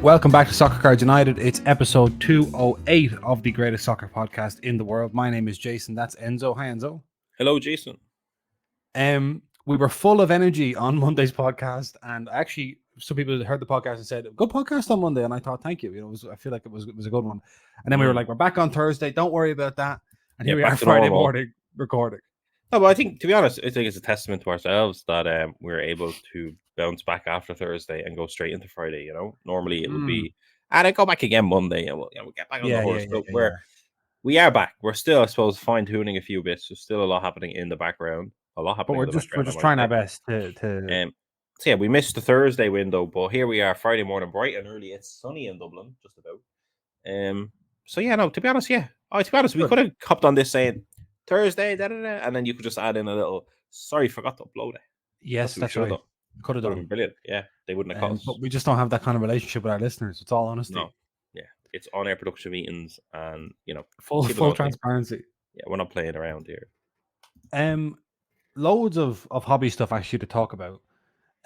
Welcome back to Soccer Cards United. It's episode 208 of the greatest soccer podcast in the world. My name is Jason. That's Enzo. Hi, Enzo. Hello, Jason. We were full of energy on Monday's podcast, and actually, some people heard the podcast and said, "Good podcast on Monday," and I thought, "Thank you." I feel like it was a good one. And then we were like, "We're back on Thursday. Don't worry about that." And here we are, Friday morning recording. No, but I think, to be honest, I think it's a testament to ourselves that we were able to bounce back after Thursday and go straight into Friday. You know, normally it would be, and I go back again Monday, and we'll get back on the horse. We are back. We're still, I suppose, fine tuning a few bits. There's still a lot happening in the background. But we're just trying our best to. So yeah, we missed the Thursday window, but here we are, Friday morning, bright and early. It's sunny in Dublin, just about. So yeah, no. To be honest, we could have hopped on this saying Thursday, and then you could just add in a little. Sorry, forgot to upload it. Yes, that's right. Could have done. Brilliant. Yeah, they wouldn't have cost. But we just don't have that kind of relationship with our listeners. It's all honesty. No. Yeah, it's on-air production meetings, and full transparency. Yeah, we're not playing around here. Loads of hobby stuff actually to talk about.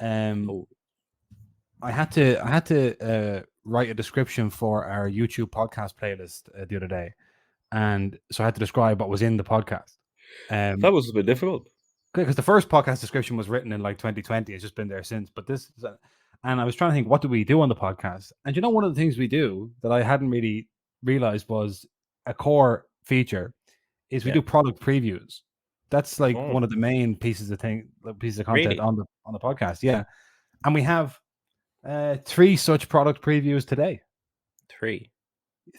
I had to write a description for our YouTube podcast playlist the other day, and so I had to describe what was in the podcast. That was a bit difficult because the first podcast description was written in like 2020. It's just been there since. But and I was trying to think, what do we do on the podcast? And one of the things we do that I hadn't really realized was a core feature is we do product previews. That's like one of the main pieces of content on the podcast. Yeah. And we have 3 such product previews today. 3,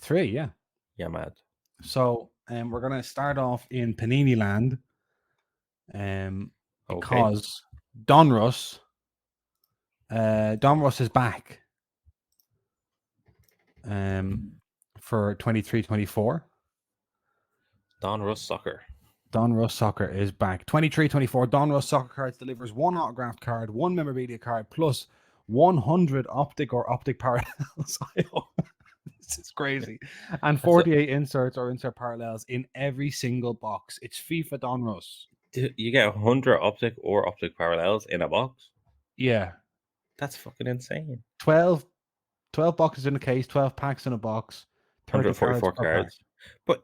yeah. Yeah, mad. So we're gonna start off in Panini land. Because Donruss is back. For 23-24. Donruss Soccer. Donruss Soccer is back. 23-24. Donruss Soccer Cards delivers 1 autographed card, 1 memorabilia card, plus 100 optic or optic parallels. This is crazy. And 48 inserts or insert parallels in every single box. It's FIFA Donruss. You get 100 optic or optic parallels in a box? Yeah. That's fucking insane. 12 boxes in a case, 12 packs in a box. 144 cards. But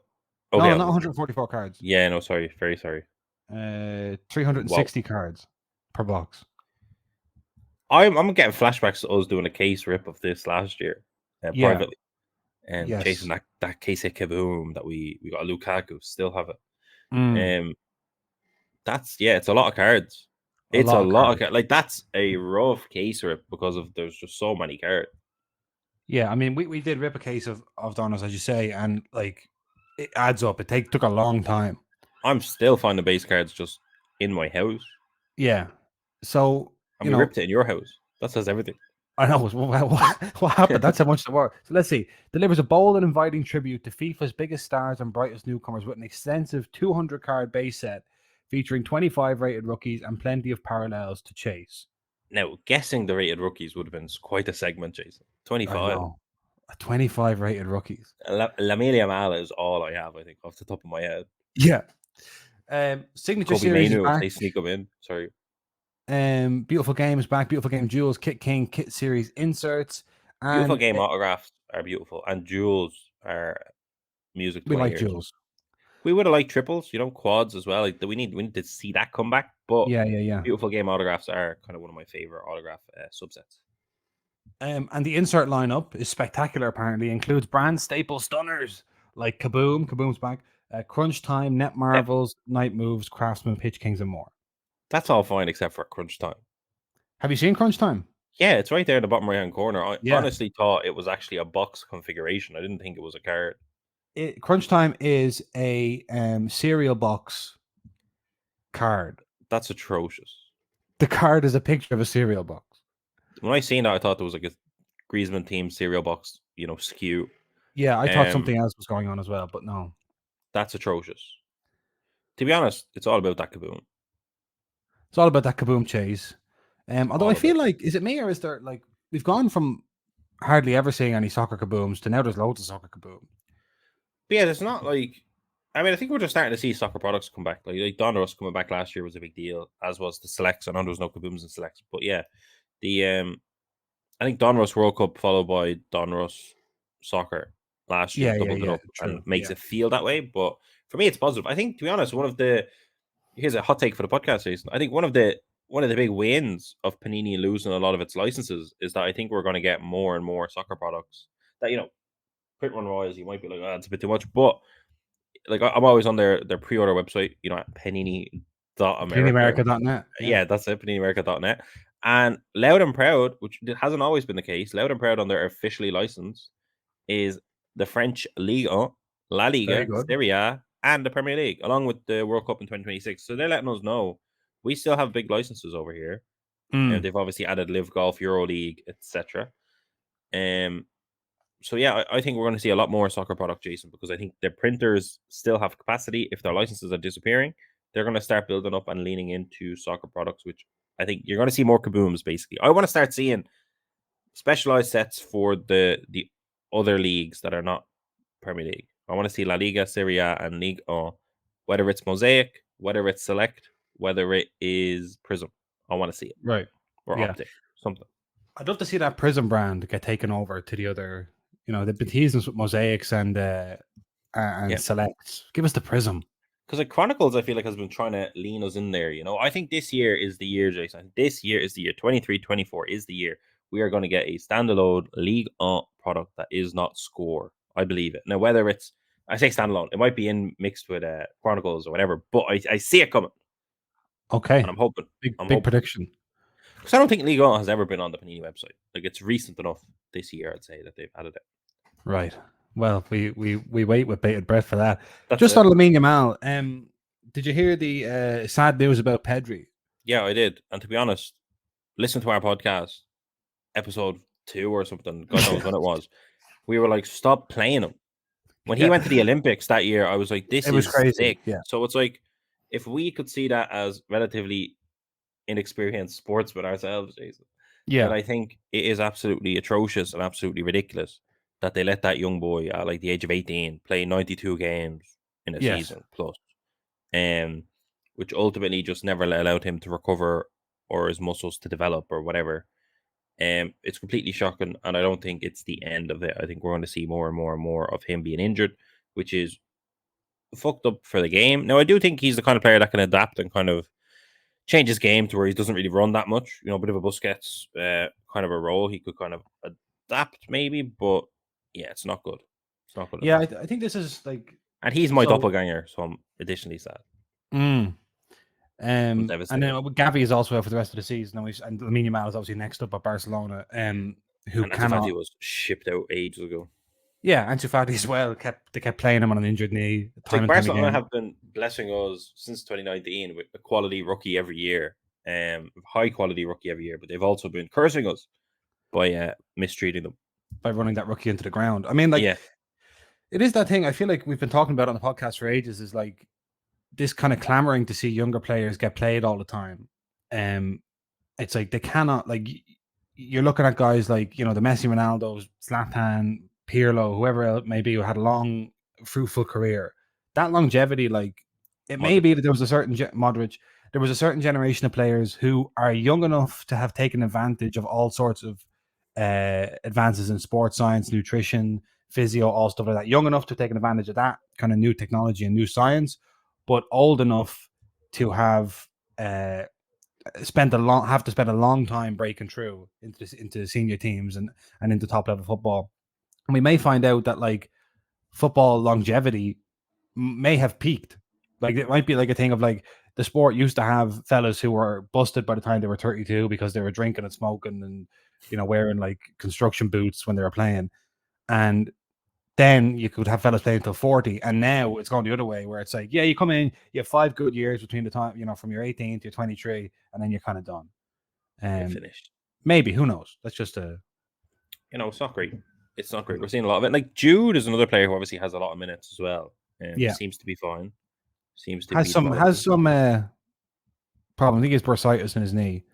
no, not 144 cards. Yeah, no, sorry. Very sorry. 360 cards per box. I'm getting flashbacks to us doing a case rip of this last year privately. And chasing that case hit kaboom that we got a Lukaku. Still have it. It's a lot of cards. It's a lot of cards. Like, that's a rough case rip because there's just so many cards. Yeah, I mean, we did rip a case of Donruss, as you say, and like it adds up. It took a long time. I'm still finding base cards just in my house. Yeah. So we ripped it in your house. That says everything. I know. What happened? That's how much there were. So let's see. Delivers a bold and inviting tribute to FIFA's biggest stars and brightest newcomers with an extensive 200-card base set featuring 25 rated rookies and plenty of parallels to chase. Now, guessing the rated rookies would have been quite a segment, Jason. 25. 25 rated rookies. Lamine Yamal is all I have, I think, off the top of my head. Yeah. Signature Kobe series Mainu, back. They sneak them in. Sorry. Beautiful games back. Beautiful game jewels. Kit King kit series inserts. And beautiful game autographs are beautiful, and jewels are music. We like jewels. We would have liked triples, quads as well. Like, we need to see that come back. But yeah. Beautiful game autographs are kind of one of my favorite autograph subsets. And the insert lineup is spectacular. Apparently, includes brand staple stunners like Kaboom. Kaboom's back. Crunch Time, Net Marvels, Night Moves, Craftsman, Pitch Kings, and more. That's all fine except for Crunch Time. Have you seen Crunch Time? Yeah, it's right there in the bottom right-hand corner. I honestly thought it was actually a box configuration. I didn't think it was a card. Crunch Time is a cereal box card. That's atrocious. The card is a picture of a cereal box. When I seen that, I thought there was like a Griezmann team cereal box, skew. Yeah, I thought something else was going on as well, but no. That's atrocious. To be honest, it's all about that Kaboom. It's all about that Kaboom chase. Although I feel like, is it me or is there, like, we've gone from hardly ever seeing any soccer Kabooms to now there's loads of soccer Kaboom. But yeah, there's not like, I mean, I think we're just starting to see soccer products come back. Like Donruss coming back last year was a big deal, as was the selects. I know there was no Kabooms and selects, but yeah, the I think Donruss World Cup followed by Donruss Soccer last year doubled it up True. and makes it feel that way. But for me, it's positive. I think, to be honest, here's a hot take for the podcast, Jason. I think one of the big wins of Panini losing a lot of its licenses is that I think we're going to get more and more soccer products that, print run wise, you might be like, oh, it's a bit too much. But like, I'm always on their pre-order website, at Panini.America. PaniniAmerica.net. Yeah, that's it, PaniniAmerica.net. And Loud and Proud, which hasn't always been the case, Loud and Proud on their officially licensed is the French Ligue 1, La Liga, Serie A, and the Premier League, along with the World Cup in 2026. So they're letting us know we still have big licenses over here. And they've obviously added Live Golf, Euro League, etc. So yeah, I think we're going to see a lot more soccer product, Jason, because I think the printers still have capacity. If their licenses are disappearing, they're going to start building up and leaning into soccer products, which I think you're going to see more kabooms, basically. I want to start seeing specialized sets for the other leagues that are not Premier League. I want to see La Liga, Serie A, and Ligue 1, whether it's Mosaic, whether it's Select, whether it is Prism. I want to see it. Right. Or Optic, something. I'd love to see that Prism brand get taken over to the other, they've been teasing us with Mosaics and Selects. Give us the Prism. Because like Chronicles, I feel like has been trying to lean us in there. I think this year is the year, Jason. This year is the year. 23-24 is the year we are going to get a standalone League 1 product that is not Score. I believe it. Now, whether I say standalone, it might be mixed with Chronicles or whatever, but I see it coming. Okay. And I'm hoping. Big prediction. Because I don't think League 1 has ever been on the Panini website. Like, it's recent enough this year, I'd say, that they've added it. Right. Well, we wait with bated breath for that. Just on Lamine Yamal, did you hear the sad news about Pedri? Yeah, I did. And to be honest, listen to our podcast, episode 2 or something. God knows when it was. We were like, stop playing him. When he went to the Olympics that year, I was like, this is crazy. Sick. Yeah. So it's like, if we could see that as relatively inexperienced sportsmen ourselves, Jason, then I think it is absolutely atrocious and absolutely ridiculous that they let that young boy at like the age of 18 play 92 games in a season plus, which ultimately just never allowed him to recover or his muscles to develop or whatever. It's completely shocking, and I don't think it's the end of it. I think we're going to see more and more and more of him being injured, which is fucked up for the game. Now, I do think he's the kind of player that can adapt and kind of change his game to where he doesn't really run that much. A bit of a Busquets kind of a role. He could kind of adapt maybe, but yeah, it's not good. It's not good. Yeah, I think this is like... And he's my doppelganger, so I'm additionally sad. And then Gavi is also out for the rest of the season, and Lamine Yamal is obviously next up at Barcelona. Who cannot... Ansu Fati was shipped out ages ago. Yeah, Ansu Fati as well. They kept playing him on an injured knee. Barcelona have been blessing us since 2019 with a quality rookie every year, high quality rookie every year, but they've also been cursing us by mistreating them, by running that rookie into the ground. I mean, like, it is that thing. I feel like we've been talking about on the podcast for ages. Is like this kind of clamoring to see younger players get played all the time. It's like they cannot, like, you're looking at guys like, the Messi, Ronaldo's, Zlatan, Pirlo, whoever it may be, who had a long, fruitful career. That longevity, like, it may be that there was a certain Modric, there was a certain generation of players who are young enough to have taken advantage of all sorts of advances in sports science, nutrition, physio, all stuff like that. Young enough to have taken advantage of that kind of new technology and new science, but old enough to have spent a long time breaking through into senior teams and into top level football. And we may find out that like football longevity may have peaked. Like it might be like a thing of like the sport used to have fellas who were busted by the time they were 32 because they were drinking and smoking and wearing like construction boots when they were playing. And then you could have fellas playing until 40. And now it's going the other way where it's like, yeah, you come in, you have 5 good years between the time, from your 18 to your 23, and then you're kind of done. And finished. Maybe, who knows? That's just it's not great. It's not great. We're seeing a lot of it. Like Jude is another player who obviously has a lot of minutes as well. Seems to be fine. Has some problem. I think he has bursitis in his knee,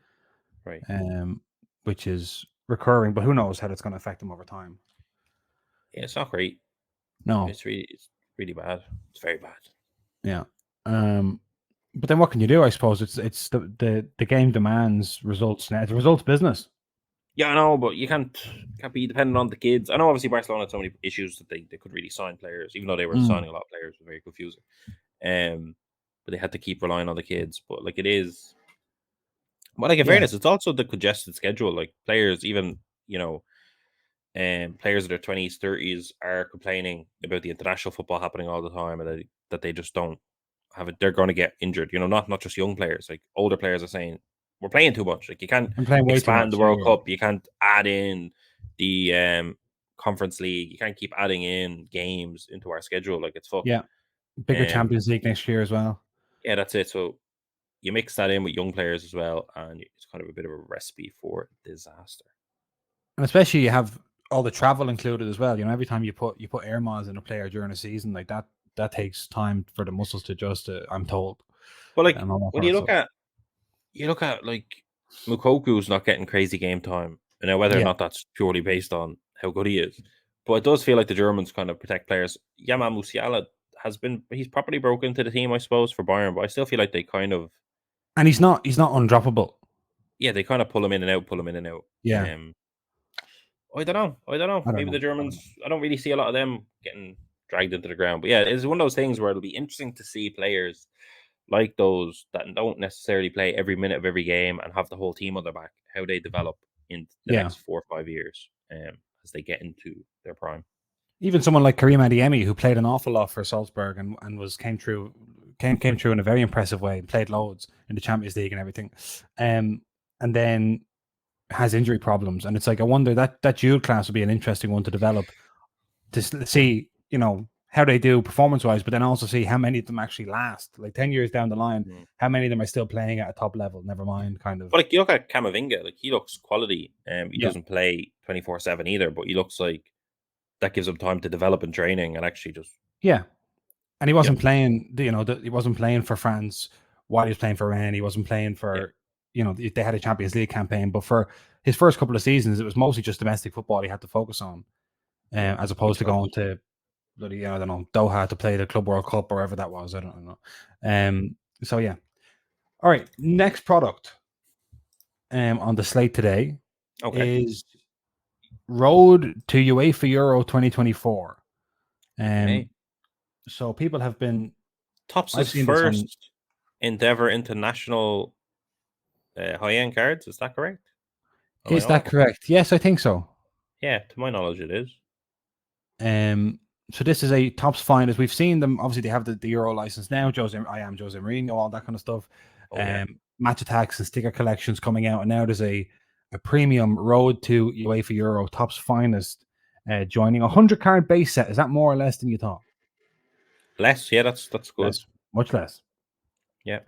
right? Which is recurring, but who knows how that's going to affect him over time. Yeah, it's not great. No, it's really bad. It's very bad. Yeah. But then what can you do? I suppose it's the game demands results now. It's a results business. Yeah, I know, but you can't be dependent on the kids. I know obviously Barcelona had so many issues that they could really sign players, even though they were signing a lot of players. It was very confusing. But they had to keep relying on the kids. But like it is, but like in fairness, it's also the congested schedule. Like players, even players in their 20s, 30s are complaining about the international football happening all the time, and that they just don't have it. They're going to get injured. Not just young players. Like older players are saying we're playing too much. Like you can't expand the World Cup. You can't add in the Conference League. You can't keep adding in games into our schedule. Like it's fucked. Yeah, bigger Champions League next year as well. Yeah, that's it. So you mix that in with young players as well, and it's kind of a bit of a recipe for disaster. And especially you have all the travel included as well. Every time you put air miles in a player during a season, like that takes time for the muscles to adjust. I'm told. But like when you look at like Mukoku's not getting crazy game time, and now whether or not that's purely based on how good he is, but it does feel like the Germans kind of protect players. Yamal Musiala he's properly broken into the team, I suppose, for Bayern, but I still feel like they kind of, and he's not undroppable. Yeah, they kind of pull him in and out. Yeah. I don't know. Maybe the Germans, I don't really see a lot of them getting dragged into the ground. But yeah, it's one of those things where it'll be interesting to see players like those that don't necessarily play every minute of every game and have the whole team on their back, how they develop in the next 4 or 5 years as they get into their prime. Even someone like Karim Adeyemi, who played an awful lot for Salzburg and came through in a very impressive way, played loads in the Champions League and everything, and then has injury problems. And it's like, I wonder that Jude class would be an interesting one to develop, to see, how they do performance-wise, but then also see how many of them actually last. Like 10 years down the line, how many of them are still playing at a top level? Never mind, kind of. But like you look at Camavinga, like he looks quality. He doesn't play 24/7 either, but he looks like that gives him time to develop in training and actually just And he wasn't playing. He wasn't playing for France while he was playing for Rennes. He wasn't playing for. They had a Champions League campaign, but for his first couple of seasons, it was mostly just domestic football he had to focus on, as opposed to going to bloody, I don't know, Doha to play the Club World Cup or wherever that was. I don't know. So yeah. All right. Next product on the slate today is Road to UEFA Euro 2024. So people have been Topps' first Endeavour International high-end cards. Is that correct? Is that correct? Yes, I think so. Yeah, to my knowledge, it is. So this is a Topps finest. We've seen them. Obviously, they have the Euro license now. I am Jose Mourinho, all that kind of stuff. Match attacks and sticker collections coming out, and now there's a premium Road to UEFA Euro Topps finest joining 100 card base set. Is that more or less than you thought? Less, yeah, that's good. Less, much less. Yeah.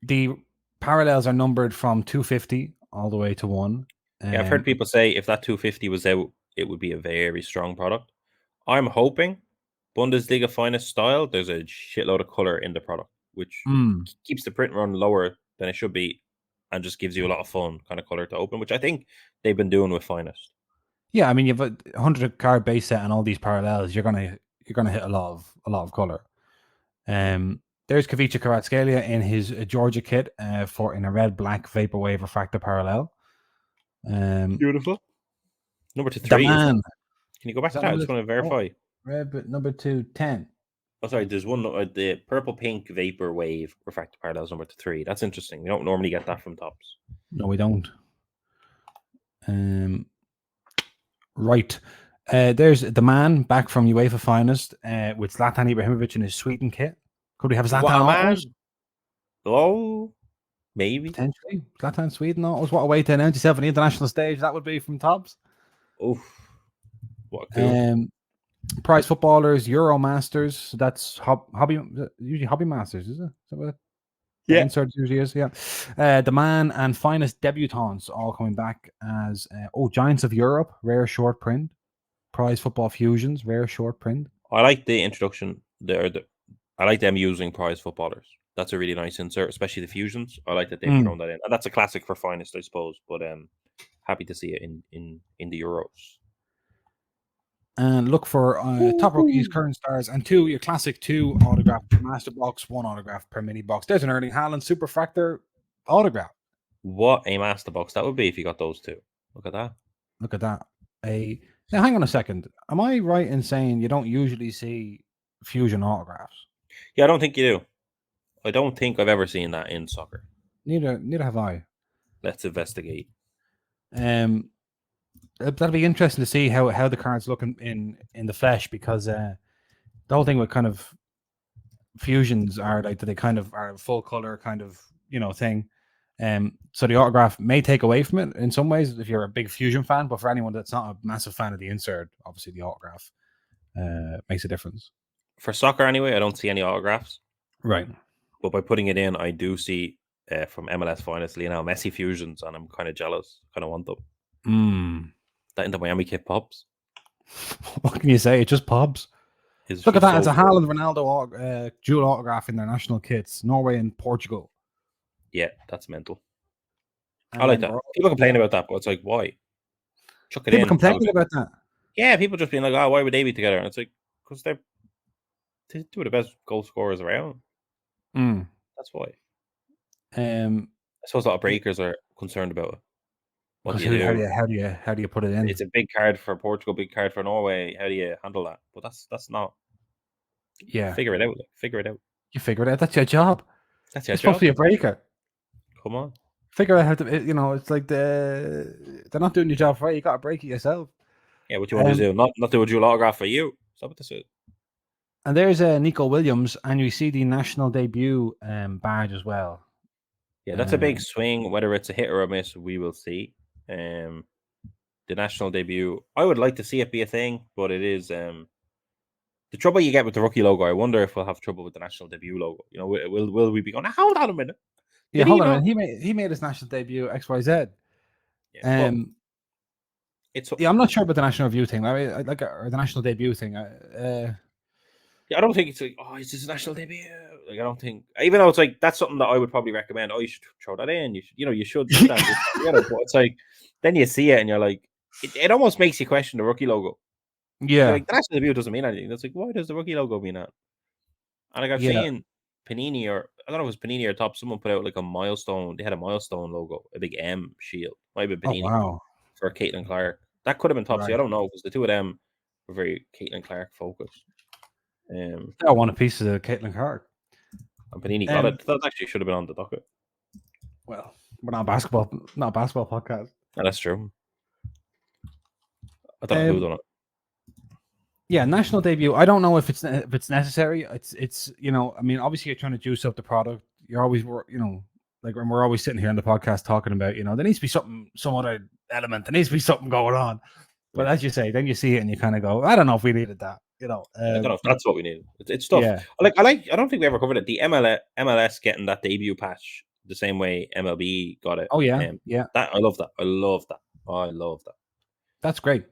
The parallels are numbered from 250 all the way to 1. Yeah, I've heard people say if that 250 was out, it would be a very strong product. I'm hoping Bundesliga finest style, there's a shitload of color in the product, which keeps the print run lower than it should be and just gives you a lot of fun kind of color to open, which I think they've been doing with finest. Yeah, I mean, you've a 100 card base set and all these parallels, you're gonna hit a lot of color. There's Kavica Kvaratskhelia in his Georgia kit in a red black vaporwave refractor parallel. Beautiful. Number 3. Can you go back to that? I just want to verify. Red, but number 210. Oh, sorry. There's one. The purple pink vapor wave refractor parallels number 3. That's interesting. We don't normally get that from Topps. No, we don't. Right. There's the man back from UEFA finest with Zlatan Ibrahimovic in his Sweden kit. Could we have Zlatan? Oh, maybe. Potentially. Zlatan Sweden autos. What a way to announce yourself on the international stage that would be from Topps. Oof. What cool. Prize footballers, Euro Masters. That's usually Hobby Masters, is it? Is that what insert usually is? Yeah. The man and finest debutants all coming back as Giants of Europe, rare short print. Prize Football Fusions, rare short print. I like the introduction there. I like them using prize footballers. That's a really nice insert, especially the fusions. I like that they've thrown that in. And that's a classic for finest, I suppose. But happy to see it in the Euros. And look for top rookies, current stars, and your classic 2 autograph per master box, 1 autograph per mini box. There's an Erling Haaland Superfractor autograph. What a master box that would be if you got those two. Look at that. Look at that. Now, hang on a second. Am I right in saying you don't usually see fusion autographs? Yeah, I don't think you do. I don't think I've ever seen that in soccer. Neither have I. Let's investigate. That'll be interesting to see how the cards look in the flesh, because the whole thing with kind of fusions are like that they kind of are a full color kind of thing. So the autograph may take away from it in some ways if you're a big fusion fan, but for anyone that's not a massive fan of the insert, obviously the autograph makes a difference. For soccer anyway, I don't see any autographs. Right. But by putting it in, I do see from MLS Finest Lionel Messi fusions, and I'm kind of jealous. Kind of want them. That Inter Miami kit pops. What can you say? It just pops. Look at that. It's a Haaland Ronaldo dual autograph in their national kits, Norway and Portugal. Yeah, that's mental. I like that. People complain about that, but it's like, why? Chuck it in. People complaining about that. Yeah, people just being like, oh, why would they be together? And it's like, because they're two of the best goal scorers around. That's why. I suppose a lot of breakers are concerned about it. What do you do? How do you put it in? It's a big card for Portugal, big card for Norway. How do you handle that? But that's not. Yeah. Figure it out. Figure it out. You figure it out. That's your job. That's your job. Supposed to be a breaker. Come on. Figure out how to. It's like they're not doing your job right. You got to break it yourself. Yeah, what you want to do? Not do a dual autograph for you. Stop with this. And there's Nico Williams, and you see the national debut badge as well. Yeah, that's a big swing. Whether it's a hit or a miss, we will see. The national debut, I would like to see it be a thing, but it is the trouble you get with the rookie logo. I wonder if we'll have trouble with the national debut logo. Will we be going, hold on a minute? Yeah, hold on a minute. He made his national debut XYZ. Yeah, I'm not sure about the national review thing. I mean, the national debut thing. Yeah, I don't think it's like, oh, it's his national debut. Like, I don't think, even though it's like that's something that I would probably recommend. Oh, you should throw that in. You should do that. But it's like, then you see it and you're like, it almost makes you question the rookie logo. Yeah, like the national debut doesn't mean anything. That's like, why does the rookie logo mean that? And like I've seen Panini, or I don't know if it was Panini or Top, someone put out like a milestone. They had a milestone logo, a big M shield. Might have been Panini for Caitlin Clark. That could have been Top. Right. I don't know, because the two of them were very Caitlin Clark focused. I want a piece of the Caitlin Clark. And Panini got it. That actually should have been on the docket. Well, we're not a basketball podcast. No, that's true. I don't know who done it. Yeah, national debut. I don't know if it's necessary. It's I mean, obviously you're trying to juice up the product. You're always like when we're always sitting here on the podcast talking about there needs to be some other element. There needs to be something going on. But as you say, then you see it and you kind of go, I don't know if we needed that. I don't know if that's what we needed. It's stuff. Yeah. I don't think we ever covered it. The MLS getting that debut patch the same way MLB got it. Oh yeah, I love that. I love that. That's great.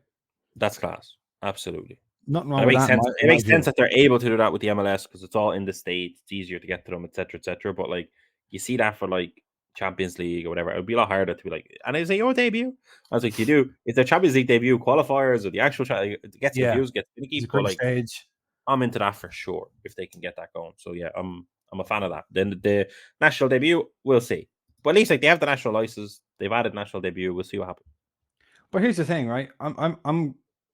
That's class. Absolutely. Nothing wrong with that. It makes sense that they're able to do that with the MLS because it's all in the States. It's easier to get to them, etc., etc. But like you see that for like Champions League or whatever, it would be a lot harder to be like, and is it your debut? I was like, you do. If the Champions League debut qualifiers or the actual it gets confused, gets finicky. But like, stage. I'm into that for sure if they can get that going. So yeah, I'm a fan of that. Then the national debut, we'll see. But at least like they have the national license, they've added national debut. We'll see what happens. But here's the thing, right?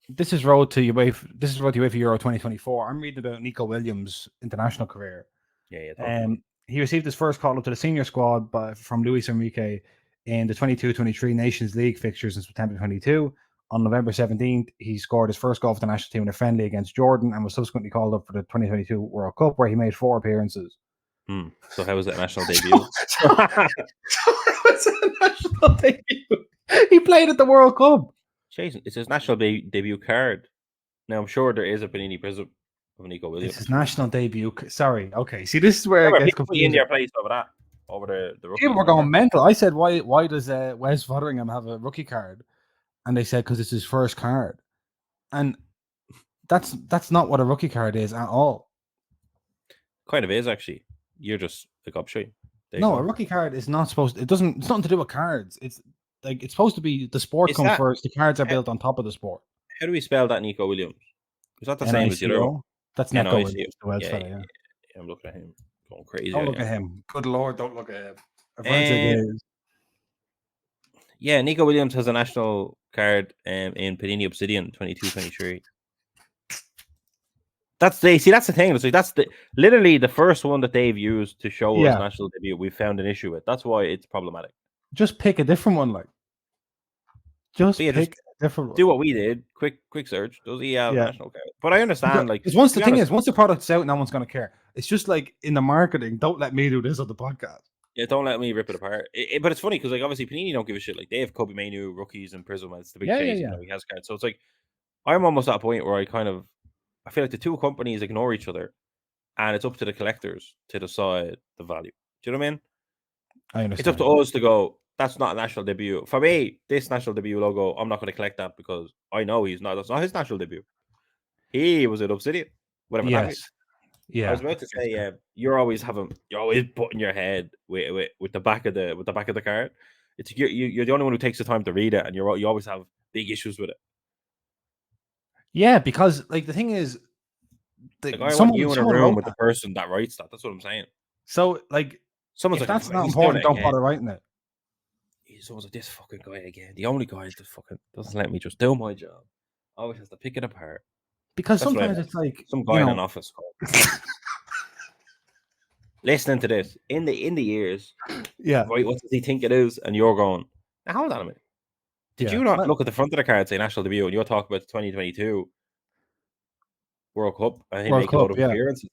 This is road to UEFA. This is road to UEFA Euro 2024. I'm reading about Nico Williams' international career. Yeah. He received his first call up to the senior squad from Luis Enrique in the 22-23 Nations League fixtures in September 22. On November 17th, he scored his first goal for the national team in a friendly against Jordan and was subsequently called up for the 2022 World Cup, where he made 4 appearances. So how was that national debut? It's a national debut. He played at the World Cup. Jason, it's his national debut card. Now, I'm sure there is a Panini Prism of Nico Williams. It's his national debut. Sorry. Okay. See, this is where it gets confusing. In your place over the rookie. People were going mental. I said, why does Wes Fotheringham have a rookie card? And they said, because it's his first card. And that's not what a rookie card is at all. Kind of is, actually. You're just like upstream. No, a rookie card is not supposed to, it's nothing to do with cards. It's like, it's supposed to be the sport comes first. The cards are built on top of the sport. How do we spell that, Nico Williams? Is that the same as the other? That's Nico Williams. Yeah, I'm looking at him. Going crazy. Don't look at him. Good Lord, don't look at him. Yeah, Nico Williams has a national card in Panini Obsidian 22-23. That's the thing. It's like that's literally the first one that they've used to show us national debut. We found an issue with. That's why it's problematic. Just pick a different one, like. Just pick a different one. Do what we did. Quick search. Does he have national card? But I understand, like, once the product's out, no one's gonna care. It's just like in the marketing. Don't let me do this on the podcast. Yeah, don't let me rip it apart. But it's funny because, like, obviously Panini don't give a shit. Like, they have Kobe Mainu, rookies, and Prism. It's the big chase. You know, he has cards. So it's like I'm almost at a point where I feel like the two companies ignore each other, and it's up to the collectors to decide the value. Do you know what I mean? I understand. It's up to us to go, that's not a national debut. For me, this national debut logo, I'm not going to collect that because I know that's not his national debut. He was at Obsidian. Whatever that is. Yeah. I was about to say, you're always putting your head with the back of the card. It's you're the only one who takes the time to read it, and you always have big issues with it. Yeah, because like the thing is, I want you in a room with the person that writes that. That's what I'm saying. So like, someone's if that's not important, don't bother writing it. Someone's like, this fucking guy again. The only guy that fucking doesn't let me just do my job. Always has to pick it apart. Because sometimes it's like some guy in an office call. Listening to this in the ears, right? What does he think it is? And you're going, now hold on a minute. Did you not look at the front of the card, say national debut, and you're talking about the 2022 World Cup? I think make a lot of appearances.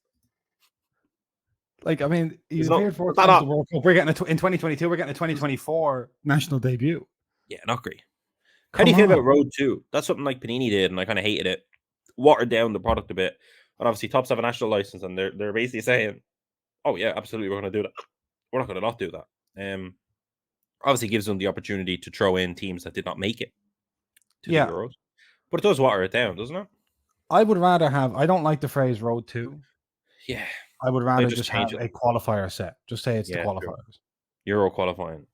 Like, I mean, he's appeared 4 times the World Cup. We're getting in 2022. We're getting a 2024 national debut. Yeah, not great. How do you feel about Road 2? That's something like Panini did, and I kind of hated it. Watered down the product a bit. But obviously, Topps have a national license, and they're basically saying, oh, yeah, absolutely, we're going to do that. We're not going to not do that. Obviously, gives them the opportunity to throw in teams that did not make it to the Euros. But it does water it down, doesn't it? I would rather have... I don't like the phrase Road 2. Yeah. I would rather just have a qualifier set. Just say it's the qualifiers. Sure. Euro qualifying.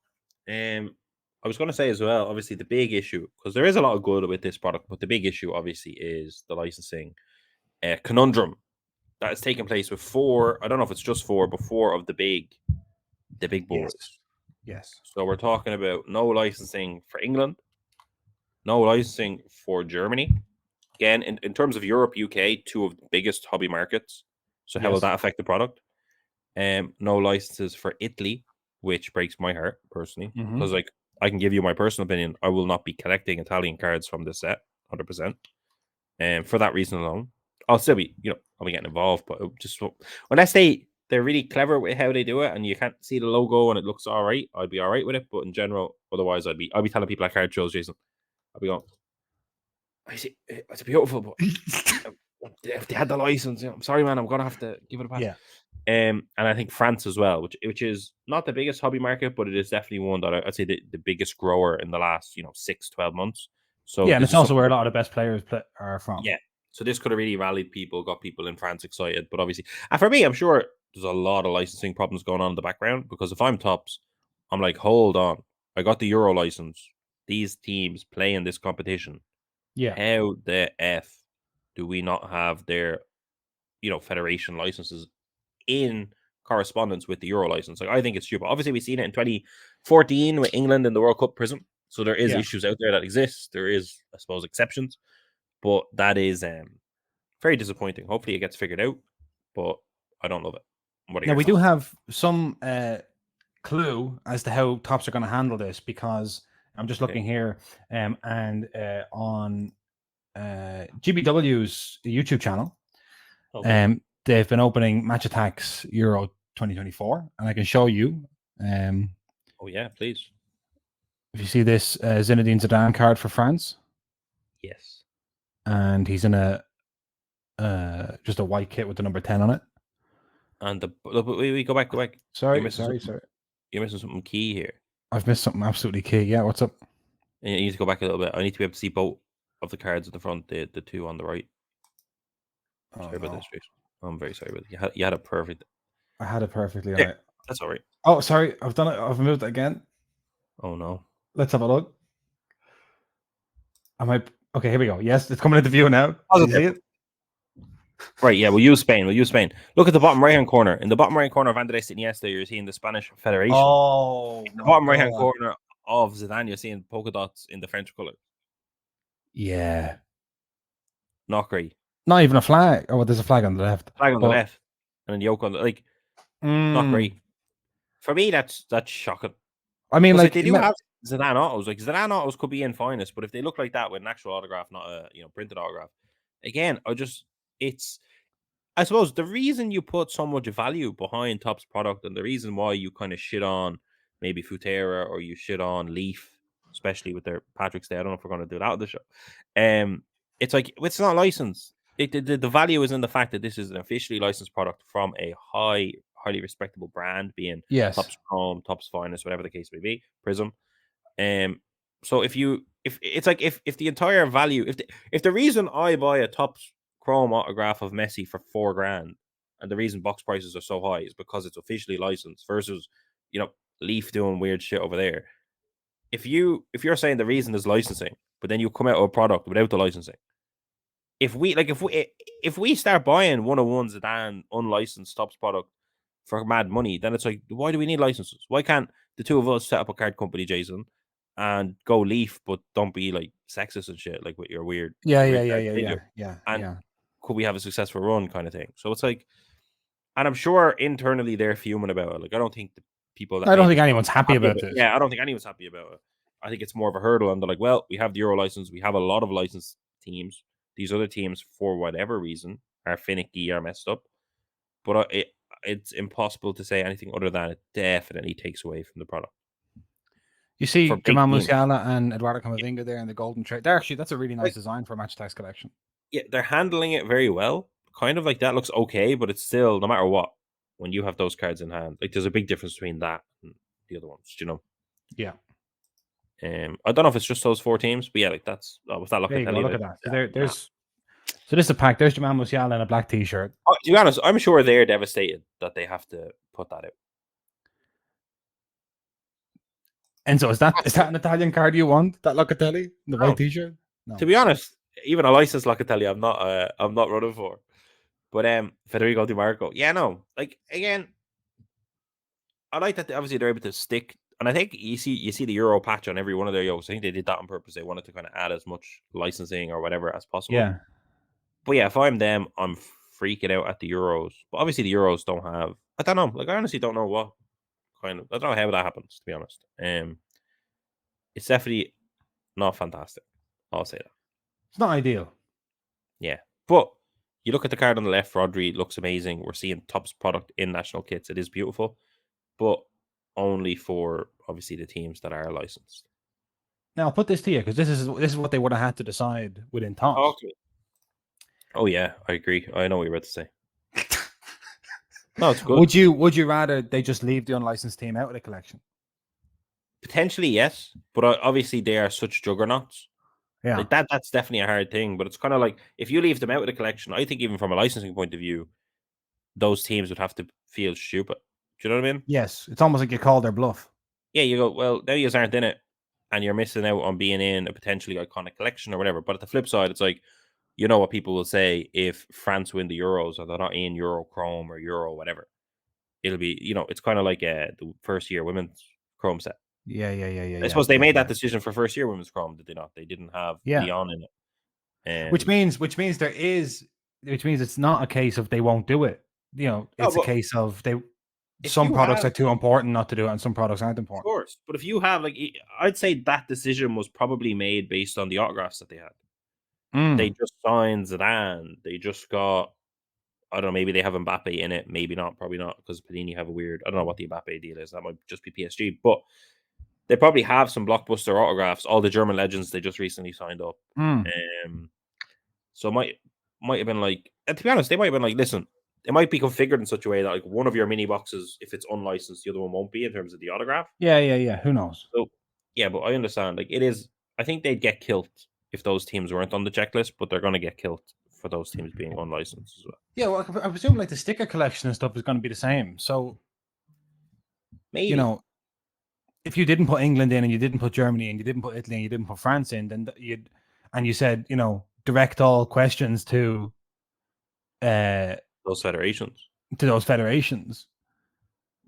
I was going to say as well, obviously, the big issue, because there is a lot of good with this product, but the big issue, obviously, is the licensing conundrum that has taken place with 4. I don't know if it's just 4, but 4 of the big boards. Yes. So we're talking about no licensing for England, no licensing for Germany. Again, in terms of Europe, UK, 2 of the biggest hobby markets. So how will that affect the product? No licenses for Italy, which breaks my heart personally, because like I can give you my personal opinion. I will not be collecting Italian cards from this set, 100%. And for that reason alone, I'll still be, I'll be getting involved, but just unless they're really clever with how they do it, and you can't see the logo and it looks all right, I'd be all right with it. But in general, otherwise, I'd be telling people at card shows, Jason, I'll be going, I see, it's beautiful, but if they had the license, I'm sorry, man, I'm gonna have to give it a pass. Yeah. And I think France as well, which is not the biggest hobby market, but it is definitely one that I'd say the biggest grower in the last 6-12 months. So and it's also where a lot of the best players are from. Yeah. So this could have really rallied people, got people in France excited. But obviously, and for me, I'm sure there's a lot of licensing problems going on in the background, because if I'm Topps, I'm like, hold on, I got the Euro license. These teams play in this competition. Yeah. How the F do we not have their, federation licenses in correspondence with the Euro license? Like, I think it's stupid. Obviously, we've seen it in 2014 with England in the World Cup Prism. So there is issues out there that exist. There is, I suppose, exceptions. But that is very disappointing. Hopefully it gets figured out, but I don't love it. Now, we do have some clue as to how Topps are going to handle this, because I'm just looking here and on GBW's YouTube channel, they've been opening Match Attax Euro 2024, and I can show you. Oh, yeah, please. If you see this Zinedine Zidane card for France. Yes. And he's in a just a white kit with the number 10 on it. And we go back. Sorry. You're missing something key here. I've missed something absolutely key. Yeah, what's up? You need to go back a little bit. I need to be able to see both of the cards at the front, the 2 on the right. Sorry about this, Jason. I'm very sorry about it. You had it perfect. I had it perfectly right. That's all right. Oh, sorry. I've done it. I've moved it again. Oh, no. Let's have a look. Okay, here we go. Yes, it's coming into view now. You see it? Right, yeah, we'll use Spain. Look at the bottom right-hand corner. In the bottom right-hand corner of Andres Iniesta, you're seeing the Spanish Federation. Oh. In the bottom right-hand corner of Zidane, you're seeing polka dots in the French colour. Yeah. Not great. Not even a flag. Oh, well, there's a flag on the left. Flag on the left. And then yoke on the, like, not great. For me, that's shocking. I mean, like they do have Zidane autos. Like, Zidane autos could be in finest, but if they look like that with an actual autograph, not a printed autograph, again, I suppose the reason you put so much value behind Topps product and the reason why you kind of shit on maybe Futera or you shit on Leaf, especially with their Patrick's Day. I don't know if we're going to do that on the show. It's like, it's not licensed. The value is in the fact that this is an officially licensed product from a highly respectable brand, being Topps Chrome, Topps Finest, whatever the case may be, Prism. So if the entire value, if the reason I buy a Topps Chrome autograph of Messi for $4,000 and the reason box prices are so high is because it's officially licensed versus, Leaf doing weird shit over there. If you're saying the reason is licensing, but then you come out with a product without the licensing, if we start buying 101 Zidane unlicensed Topps product for mad money, then it's like, why do we need licenses? Why can't the two of us set up a card company, Jason, and go Leaf, but don't be like sexist and shit, like with your weird yeah. Could we have a successful run kind of thing? So it's like, and I'm sure internally they're fuming about it. Like, I don't think the people that I don't think anyone's happy about this. Yeah, I don't think anyone's happy about it. I think it's more of a hurdle, and they're like, well, we have the Euro license, we have a lot of licensed teams. These other teams, for whatever reason, are finicky or messed up. But it's impossible to say anything other than it definitely takes away from the product. You see Jamal Musiala and Eduardo Camavinga there in the golden tray. That's a really nice design for a Match Attax collection. Yeah, they're handling it very well. Kind of like that looks okay, but it's still, no matter what, when you have those cards in hand, like, there's a big difference between that and the other ones, Yeah. I don't know if it's just those 4 teams, but yeah, like, that's with that look at that. So this is a pack. There's Jamal Musiala in a black t-shirt. To be honest, I'm sure they're devastated that they have to put that out. And so is that an Italian card you want? That Locatelli, the white t-shirt? No. To be honest, even a licensed Locatelli, I'm not running for. But Federico Di Marco, yeah, no, like, again, I like that obviously they're able to stick, and I think you see the Euro patch on every one of their yokes. I think they did that on purpose. They wanted to kind of add as much licensing or whatever as possible. Yeah. But yeah, if I'm them, I'm freaking out at the Euros. But obviously the Euros don't have. I don't know. Like, I honestly don't know what kind of. I don't know how that happens, to be honest. It's definitely not fantastic. I'll say that. It's not ideal. Yeah, but you look at the card on the left, Rodri looks amazing. We're seeing Topps product in national kits. It is beautiful, but only for obviously the teams that are licensed. Now I'll put this to you, because this is what they would have had to decide within Topps. Okay. Oh yeah, I agree. I know what you're about to say. No, it's good. Would you rather they just leave the unlicensed team out of the collection? Potentially, yes, but obviously they are such juggernauts. Yeah, like that's definitely a hard thing. But it's kind of like, if you leave them out of the collection, I think even from a licensing point of view, those teams would have to feel stupid. Do you know what I mean? Yes, it's almost like you call their bluff. Yeah, you go, well, now you aren't in it, and you're missing out on being in a potentially iconic collection or whatever. But at the flip side, it's like, you know what people will say if France win the Euros or they're not in Euro Chrome or Euro whatever. It'll be, it's kind of like the first year women's Chrome set. Yeah. I suppose they made that decision for first year women's Chrome, did they not? They didn't have Leon in it. Which means it's not a case of they won't do it. It's a case of some products are too important not to do it, and some products aren't important. Of course, but if you have, like, I'd say that decision was probably made based on the autographs that they had. They just signed Zidane. They just got, I don't know, maybe they have Mbappe in it, maybe not, probably not, because Panini have a weird, I don't know what the Mbappe deal is. That might just be PSG, but they probably have some blockbuster autographs. All the German legends they just recently signed up. So it might have been like, and to be honest, they might have been like, listen, it might be configured in such a way that, like, one of your mini boxes, if it's unlicensed, the other one won't be in terms of the autograph. Yeah. Who knows? So yeah, but I understand. Like, it is, I think they'd get killed if those teams weren't on the checklist, but they're going to get killed for those teams being unlicensed as well. Yeah, well, I presume like the sticker collection and stuff is going to be the same. So maybe, if you didn't put England in, and you didn't put Germany, and you didn't put Italy, and you didn't put France in, then you said, direct all questions to those federations. To those federations.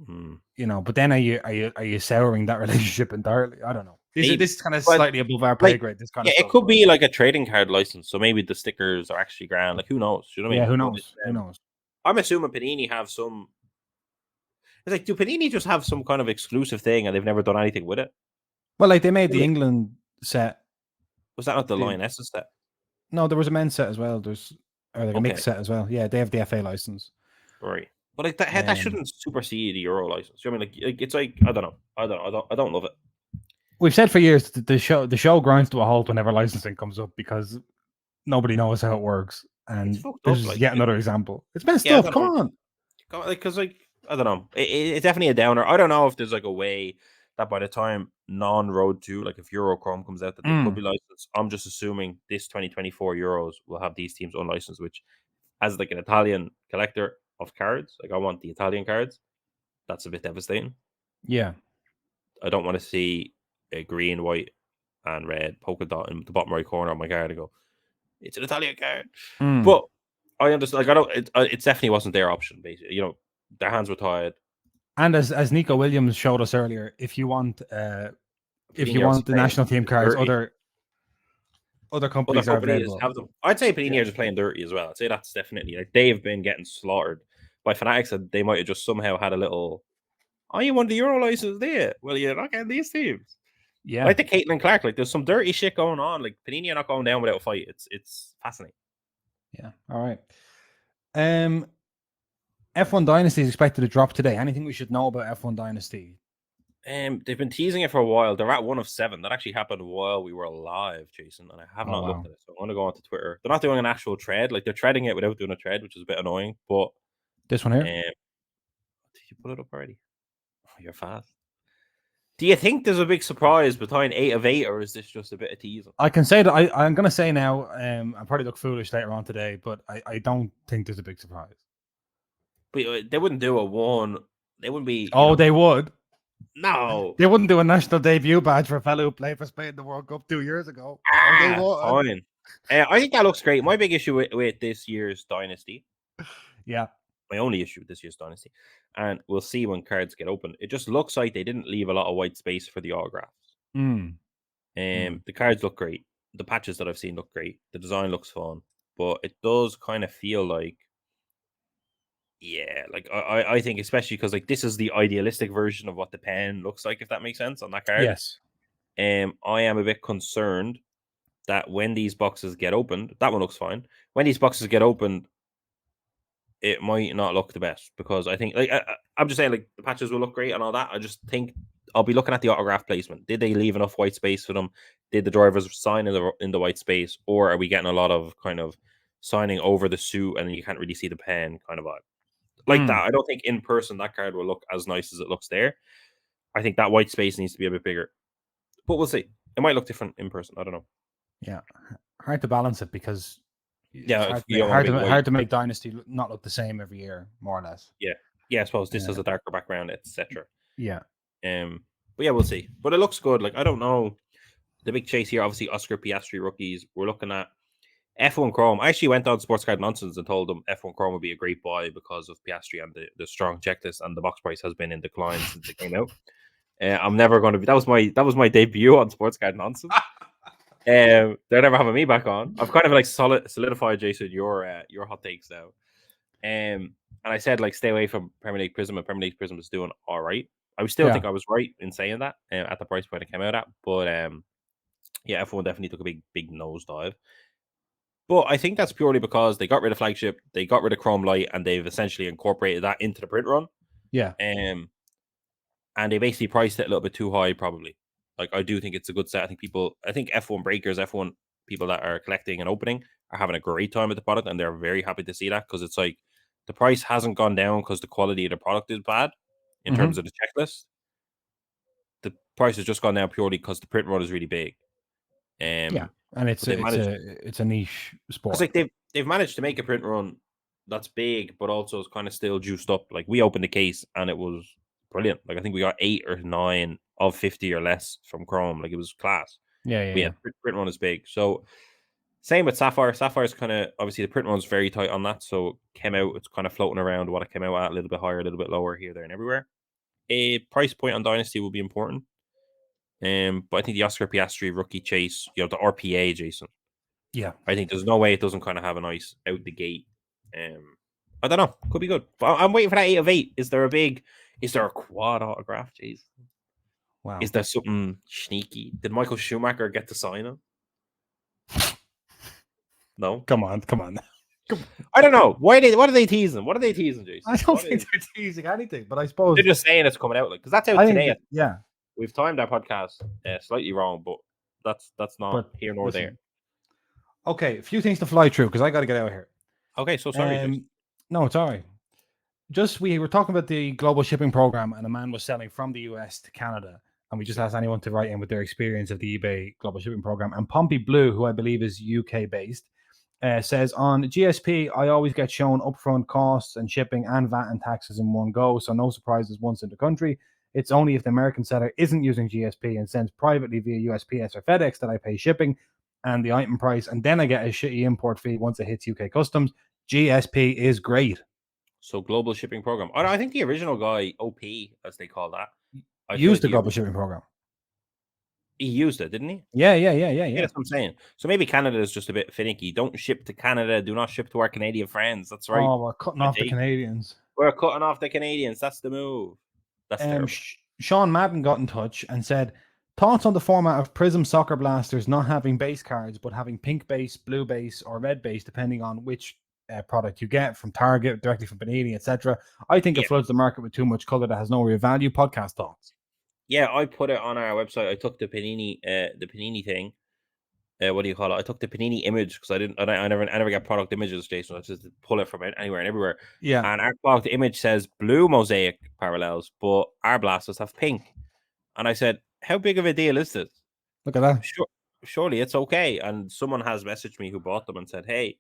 You know, but then are you souring that relationship entirely? I don't know. This is kind of but, slightly above our pay grade. This kind of stuff. It could be like a trading card license, so maybe the stickers are actually grand. Like who knows? You know what I mean? Who knows? Who knows? I'm assuming Panini have some. It's like, do Panini just have some kind of exclusive thing and they've never done anything with it? Well, like they made the England set. Was that not the Lionesses set? No, there was a men's set as well. There's like a mixed set as well. Yeah, they have the FA license. Right. But like that shouldn't supersede the Euro license. You know what I mean? Like it's like I don't know. I don't love it. We've said for years that the show grinds to a halt whenever licensing comes up because nobody knows how it works. And this is yet another example. It's messed up. Come on. Because like I don't know. It's definitely a downer. I don't know if there's like a way that by the time non-Road 2, like if Euro Chrome comes out, that they could be licensed. I'm just assuming this 2024 Euros will have these teams unlicensed, which as like an Italian collector of cards, like I want the Italian cards. That's a bit devastating. Yeah. I don't want to see a green, white, and red polka dot in the bottom right corner of my card and go, it's an Italian card. But I understand. Like I don't. It definitely wasn't their option. Basically, you know, their hands were tied. And as Nico Williams showed us earlier, if you want the national team cards, other companies are available. Have them. I'd say Panini are just playing dirty as well. I'd say that's definitely like they've been getting slaughtered by fanatics. That they might have just somehow had a little. Oh, you want the Euro license there? Well, you're not getting these teams. Yeah, like the Caitlin Clark. Like there's some dirty shit going on. Like Panini are not going down without a fight. It's fascinating. Yeah. All right. F1 Dynasty is expected to drop today. Anything we should know about F1 Dynasty? They've been teasing it for a while. They're at 1 of 7. That actually happened while we were live, Jason, and I have not looked at it. So I'm going to go onto Twitter. They're not doing an actual thread. Like they're threading it without doing a thread, which is a bit annoying. But this one here, did you put it up already? Oh, you're fast. Do you think there's a big surprise behind 8 of 8, or is this just a bit of teasing? I can say that I'm going to say now. I'll probably look foolish later on today, but I don't think there's a big surprise. But they wouldn't do a 1. They wouldn't be. They would. No, they wouldn't do a national debut badge for a fellow who played for Spain in the World Cup 2 years ago. Fine. I think that looks great. My big issue with this year's Dynasty, my only issue with this year's Dynasty, and we'll see when cards get open. It just looks like they didn't leave a lot of white space for the autographs. The cards look great. The patches that I've seen look great. The design looks fun, but it does kind of feel like. Yeah, like I think especially because like this is the idealistic version of what the pen looks like, if that makes sense on that card. Yes. I am a bit concerned that when these boxes get opened, that one looks fine. When these boxes get opened, it might not look the best because I think like I'm just saying like the patches will look great and all that. I just think I'll be looking at the autograph placement. Did they leave enough white space for them? Did the drivers sign in the white space, or are we getting a lot of kind of signing over the suit and you can't really see the pen kind of vibe? Like that. I don't think in person that card will look as nice as it looks there. I think that white space needs to be a bit bigger. But we'll see. It might look different in person. I don't know. Yeah. Hard to balance it because hard to make Dynasty not look the same every year, more or less. Yeah. Yeah, I suppose this has a darker background, etc. Yeah. But yeah, we'll see. But it looks good. Like, I don't know. The big chase here, obviously, Oscar Piastri rookies. We're looking at F1 Chrome. I actually went on Sports Card Nonsense and told them F1 Chrome would be a great buy because of Piastri and the strong checklist, and the box price has been in decline since it came out. I'm never going to be. That was my debut on Sports Card Nonsense. They're never having me back on. I've kind of like solidified, Jason, your hot takes now. And I said like stay away from Premier League Prism, and Premier League Prism is doing all right. I still think I was right in saying that at the price point it came out at, but yeah, F1 definitely took a big nosedive. But I think that's purely because they got rid of Flagship, they got rid of Chrome Light, and they've essentially incorporated that into the print run. Yeah. And they basically priced it a little bit too high, probably. Like, I do think it's a good set. I think F1 breakers, F1 people that are collecting and opening are having a great time with the product, and they're very happy to see that because it's like the price hasn't gone down because the quality of the product is bad in terms of the checklist. The price has just gone down purely because the print run is really big. Yeah. And it's a niche sport. It's like they've managed to make a print run that's big, but also it's kind of still juiced up. Like we opened the case and it was brilliant. Like I think we got 8 or 9 of 50 or less from Chrome. Like it was class. Yeah. Print run is big. So same with Sapphire. Sapphire's kind of obviously the print run's very tight on that. So it came out, it's kind of floating around what it came out at, a little bit higher, a little bit lower here, there, and everywhere. a price point on Dynasty will be important. But I think the Oscar Piastri rookie chase, the RPA, Jason. Yeah. I think there's no way it doesn't kind of have a nice out the gate. I don't know. Could be good. But I'm waiting for that 8 of 8. Is there a quad autograph, Jason? Wow. Is there something sneaky? Did Michael Schumacher get to sign him? No? Come on. I don't know. What are they teasing? What are they teasing, Jason? I don't think they're teasing anything, but I suppose they're just saying it's coming out, because that's out today. Yeah. We've timed our podcast slightly wrong, but that's not here nor there. Okay, a few things to fly through because I got to get out of here. Okay, so sorry. No, it's all right. Just we were talking about the global shipping program, and a man was selling from the US to Canada, and we just asked anyone to write in with their experience of the eBay global shipping program. And Pompey Blue, who I believe is UK based, says on GSP, I always get shown upfront costs and shipping and VAT and taxes in one go, so no surprises once in the country. It's only if the American seller isn't using GSP and sends privately via USPS or FedEx that I pay shipping and the item price, and then I get a shitty import fee once it hits UK customs. GSP is great. So global shipping program. I think the original guy, OP, as they call that, used the global shipping program. He used it, didn't he? Yeah. That's what I'm saying. So maybe Canada is just a bit finicky. Don't ship to Canada. Do not ship to our Canadian friends. That's right. Oh, we're cutting off the Canadians. We're cutting off the Canadians. That's the move. That's terrible. Sean Madden got in touch and said, thoughts on the format of Prism Soccer Blasters not having base cards, but having pink base, blue base, or red base, depending on which product you get from Target, directly from Panini, etc. I think it floods the market with too much color that has no real value. Podcast thoughts. Yeah, I put it on our website. I took the Panini thing. What do you call it? I took the Panini image because I never get product images, Jason. I just pull it from anywhere and everywhere. Yeah. And our product image says blue mosaic parallels, but our blasters have pink. And I said, how big of a deal is this? Look at that. Surely it's okay. And someone has messaged me who bought them and said, hey,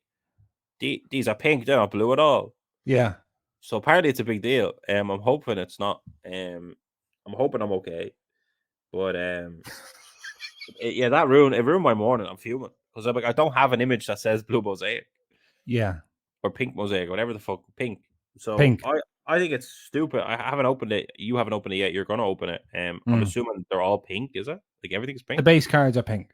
these are pink. They're not blue at all. Yeah. So apparently it's a big deal. I'm hoping it's not. I'm hoping I'm okay. But that ruined my morning. I'm fuming because I'm like, I don't have an image that says blue mosaic. Yeah. Or pink mosaic, whatever the fuck, pink. So pink. I think it's stupid. I haven't opened it. You haven't opened it yet. You're gonna open it. I'm assuming they're all pink, is it? Like everything's pink. The base cards are pink.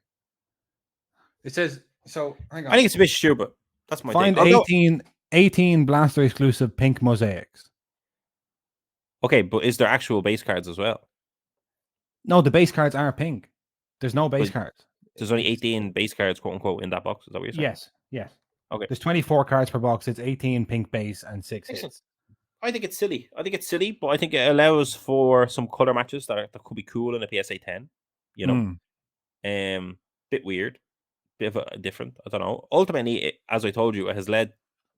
It says so. Hang on. I think it's a bit stupid. That's my find thing. 18 Blaster exclusive pink mosaics. Okay, but is there actual base cards as well? No, the base cards are pink. There's no base cards. There's only 18 base cards, quote unquote, in that box. Is that what you're saying? Yes. Okay. There's 24 cards per box. It's 18 pink base and 6 hits. I think it's silly. But I think it allows for some color matches that could be cool in a PSA 10. You know, bit weird, bit of a different. I don't know. Ultimately, as I told you, it has led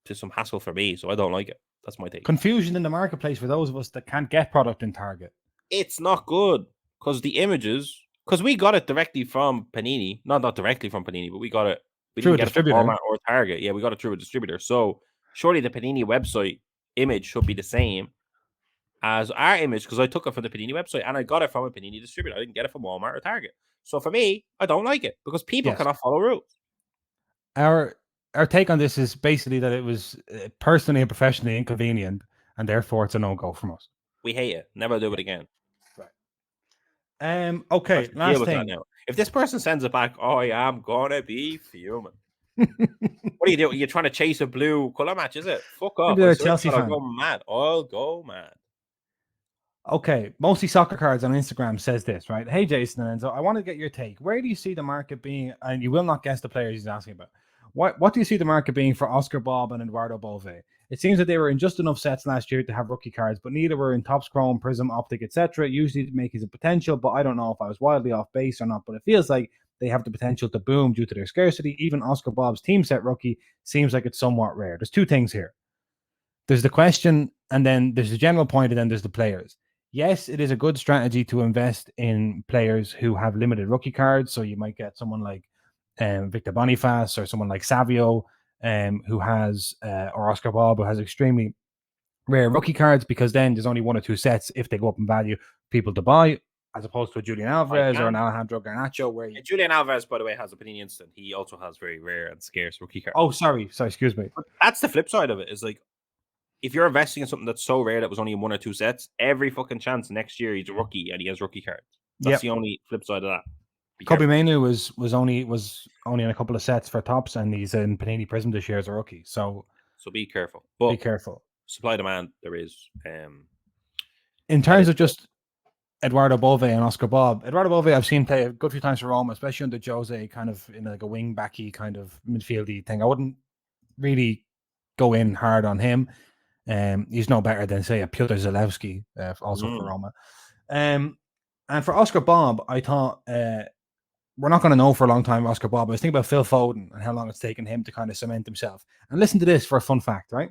to some hassle for me, so I don't like it. That's my take. Confusion in the marketplace for those of us that can't get product in Target. It's not good because the images. Because we got it directly from Panini, not directly from Panini, but we got it. We through didn't a distributor. It from Walmart or Target. Yeah, we got it through a distributor. So surely the Panini website image should be the same as our image because I took it from the Panini website and I got it from a Panini distributor. I didn't get it from Walmart or Target. So for me, I don't like it because people cannot follow rules. Our take on this is basically that it was personally and professionally inconvenient, and therefore it's a no-go from us. We hate it. Never do it again. Right. Okay. Last thing. If this person sends it back, I am gonna be fuming. What are you doing? You're trying to chase a blue color match, is it? Fuck off. I'll go mad. Okay. Mostly Soccer Cards on Instagram says this, right? Hey, Jason and Enzo, I want to get your take. Where do you see the market being? And you will not guess the players he's asking about. What do you see the market being for Oscar Bob and Eduardo Bove? It seems that they were in just enough sets last year to have rookie cards, but neither were in Topps Chrome, Prism, Optic, etc. Usually to make his potential, but I don't know if I was wildly off base or not, but it feels like they have the potential to boom due to their scarcity. Even Oscar Bob's team set rookie seems like it's somewhat rare. There's two things here. There's the question, and then there's the general point, and then there's the players. Yes, it is a good strategy to invest in players who have limited rookie cards, so you might get someone like Victor Boniface or someone like Savio, who has or Oscar Bob, who has extremely rare rookie cards, because then there's only one or two sets if they go up in value people to buy, as opposed to a Julian Alvarez or an Alejandro Garnacho. Where Julian Alvarez, by the way, has a Panini Instant. He also has very rare and scarce rookie cards. Oh, sorry, excuse me. But that's the flip side of it. Is like if you're investing in something that's so rare that was only in 1 or 2 sets, every fucking chance next year he's a rookie and he has rookie cards. That's the only flip side of that. Kobe Mainu was only in a couple of sets for tops, and he's in Panini Prism this year as a rookie. So be careful. But be careful. Supply demand there is. In terms of just Eduardo Bove and Oscar Bob, Eduardo Bove I've seen play a good few times for Roma, especially under Jose, kind of in like a wing backy kind of midfieldy thing. I wouldn't really go in hard on him. He's no better than say a Piotr Zalewski, also for Roma. And for Oscar Bob, I thought we're not going to know for a long time Oscar Bob. I was thinking about Phil Foden and how long it's taken him to kind of cement himself. And listen to this for a fun fact, right?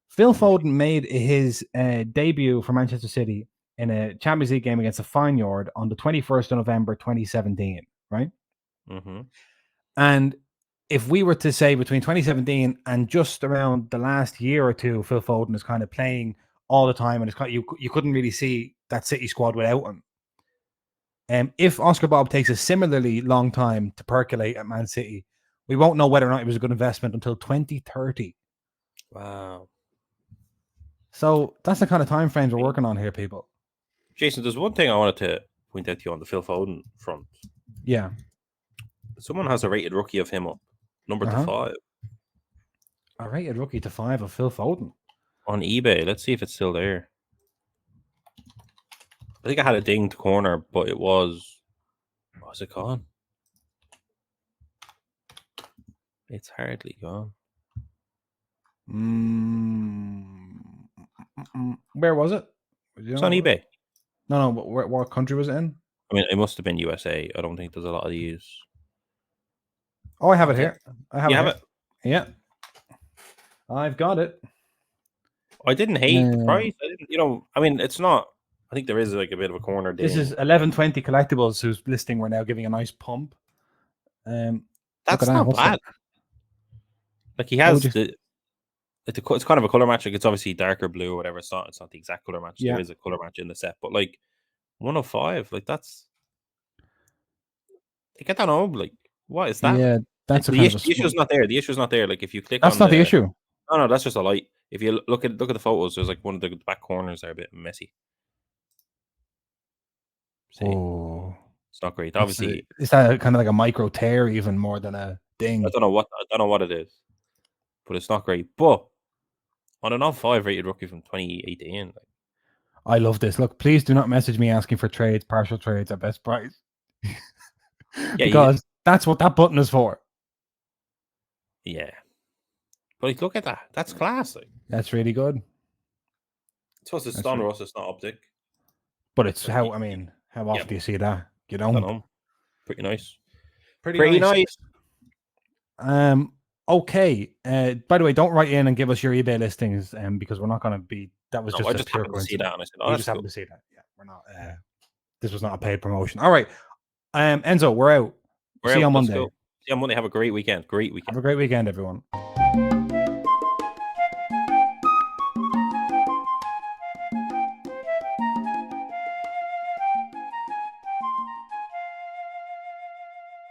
Phil Foden made his debut for Manchester City in a Champions League game against a Feyenoord on the 21st of November 2017, right? And if we were to say between 2017 and just around the last year or two, Phil Foden is kind of playing all the time, and it's kind of, you couldn't really see that City squad without him. If Oscar Bob takes a similarly long time to percolate at Man City, we won't know whether or not it was a good investment until 2030. Wow. So that's the kind of time frames we're working on here, people. Jason, there's one thing I wanted to point out to you on the Phil Foden front. Yeah. Someone has a rated rookie of him up, number to 5. A rated rookie to 5 of Phil Foden? On eBay. Let's see if it's still there. I think I had a dinged corner, but it was... What's it gone? It's hardly gone. Where was it? It's on eBay. No, but what country was it in? I mean, it must have been USA. I don't think there's a lot of these. Oh, I have it here. I have it. Yeah. I've got it. I didn't hate the price. I didn't, I mean, it's not... I think there is like a bit of a corner. This is 1120 Collectibles, whose listing we're now giving a nice pump. That's not bad. Like he has it's kind of a color match. Like it's obviously darker blue or whatever. It's not the exact color match. There is a color match in the set, but like 105, like that's. Like, I don't know. Like what is that? Yeah, that's the issue's not there. The issue's not there. Like if you click, that's not the issue. No, that's just a light. If you look at the photos, there's like one of the back corners are a bit messy. See? Oh, it's not great. Obviously, is that kind of like a micro tear even more than a ding? I don't know what it is, but it's not great. But on an 5 rated rookie from 2018, I love this. Look, please do not message me asking for trades, partial trades at best price, because that's what that button is for. Yeah, but look at that. That's classic. That's really good. It's supposed to Donruss. It's not optic, but it's how. I mean. How often do you see that? You don't. I don't know. Pretty nice. Pretty nice. Okay. By the way, don't write in and give us your eBay listings, because we're not going to be. That was just. I just happened to see that, and I said, "Oh, just happened to see that." Yeah, we're not. This was not a paid promotion. All right, Enzo, we're out. See you on Monday. See you on Monday. Have a great weekend. Have a great weekend, everyone.